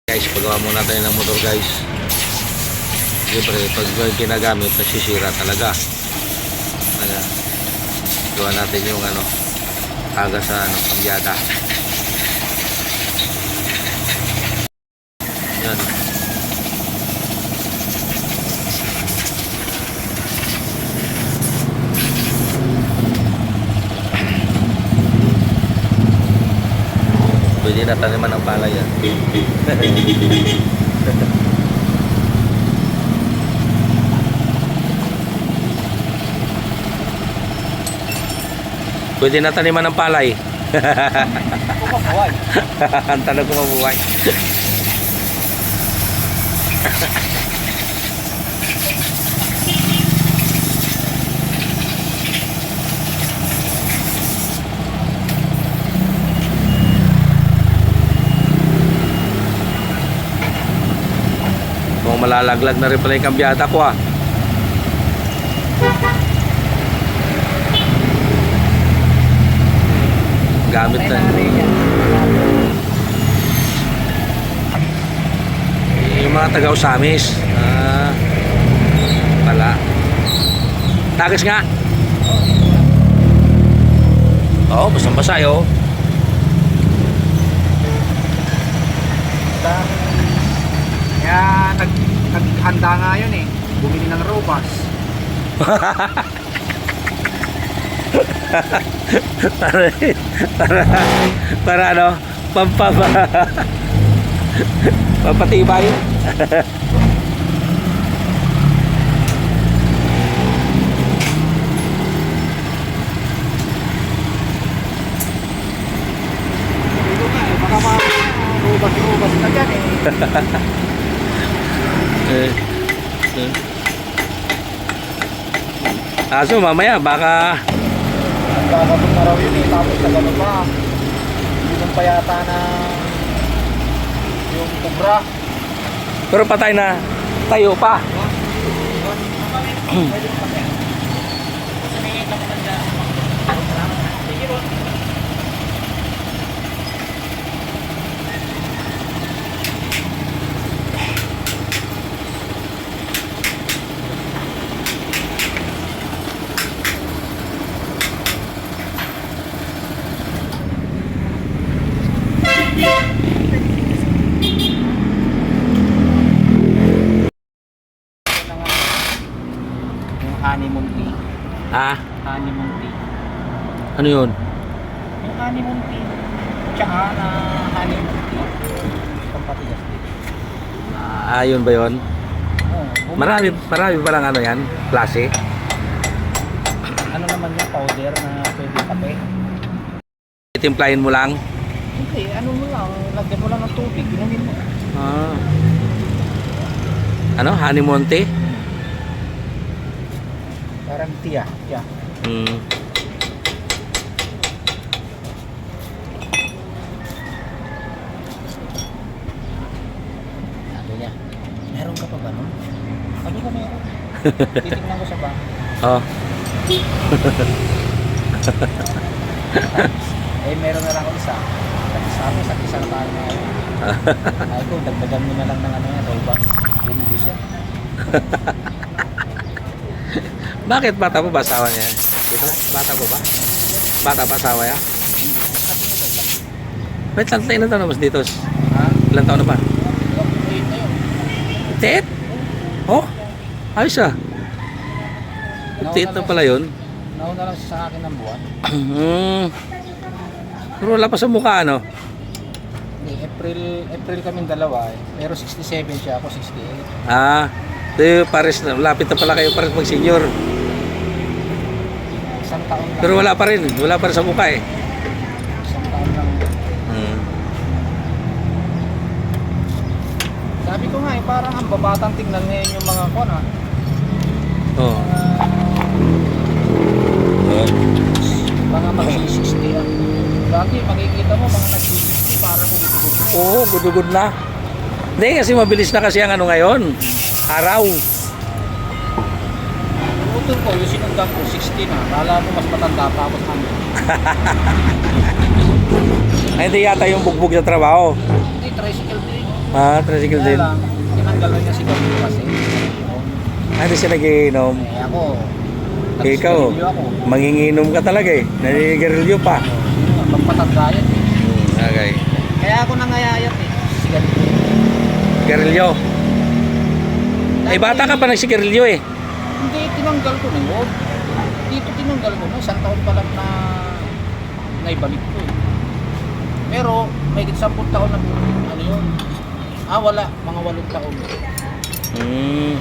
Guys, pagawa muna tayo ng motor guys. Siyempre, pag ginagamit, nasisira talaga. Gawa natin yung taga sa kambyada. Yan. Pwede na taniman ng palay yan. Pwede na taniman ng palay. Mabuhay. Ang tanong ko mabuhay. Kung malalaglag na rin pala yung kambyada ko gamit na yung mga taga-Usamis pala tagas nga basang-basa Kaya naghanda nga yun bumili ng robas. para pampatibay. Baka robas na dyan Aso mamaya baka nagkakabot na raw yun tapos nagano pa yung pa yata na yung kubra. pero patay na tayo pa. Honeymoon tea. Honeymoon tea. Ano yun? Yung honeymoon tea. Tsaka na honeymoon tea. Pampatigas tea. Yun ba yun? Oh, Marami palang yan, klase. Ano naman yung powder na pwede kape? Itimplahin mo lang. Hindi, ano mo lang, lagyan mo lang ng tubig, inumin mo. Honeymoon tea? Parang tiya. Sabi niya, meron ka pa ba nun? Sabi ko meron. Titignan ko sa bangko. Meron na lang ako isa. Sabi sa isa na tayo na yun. Ay ko, dagdagan mo na lang ng robas. Bumili siya. Bakit bata mo ba asawa niya? Dito? Bata mo ba? Bata ba asawa niya? Wait, ilan taon na mas dito? Ilan taon na ba? 8 na yun. 8? Oh? Ayos Tit na pala yun. Nauna lang siya sa akin ng buwan. Pero wala pa sa mukha Hindi, April kaming dalawa Pero 67 siya, ako 68. Pares na, lapit na pala kayo pares mag senior. Isang taon lang. Pero wala pa rin sa mukha Isang taon lang. Sabi ko nga parang ang babatang tingnan ngayon yung mga kona. Mga mag-60 Lagi makikita mo mga nag-60 parang gudugod. Gudugod na. Hindi kasi mabilis na kasi ang ngayon. Araw. Utol ko, yung sinundan ko, 60 na. Kala mo mas matanda pa ako sa amin. Ay, hindi yata yung bugbog sa trabaho. Hindi, tricycle din. Ah, tricycle Kaya din. lang, tinanggal na niya sigarilyo kasi. Ah, hindi siya nagiinom. Eh ako, Ikaw, nagsigarilyo ako. manginginom ka talaga eh. Naninigarilyo pa. Magpatanda yan eh. Okay. Kaya ako nangayayat eh. Sigarilyo. Garilyo. Ay, bata ka pa nagsigarilyo eh. Hindi, tinanggal ko na yun. Dito tinanggal ko na. Isang taon pa lang na naibalik ko eh. Pero, may 10 taon na ano yun. Ah, wala. Mga 8 taon. Hmm.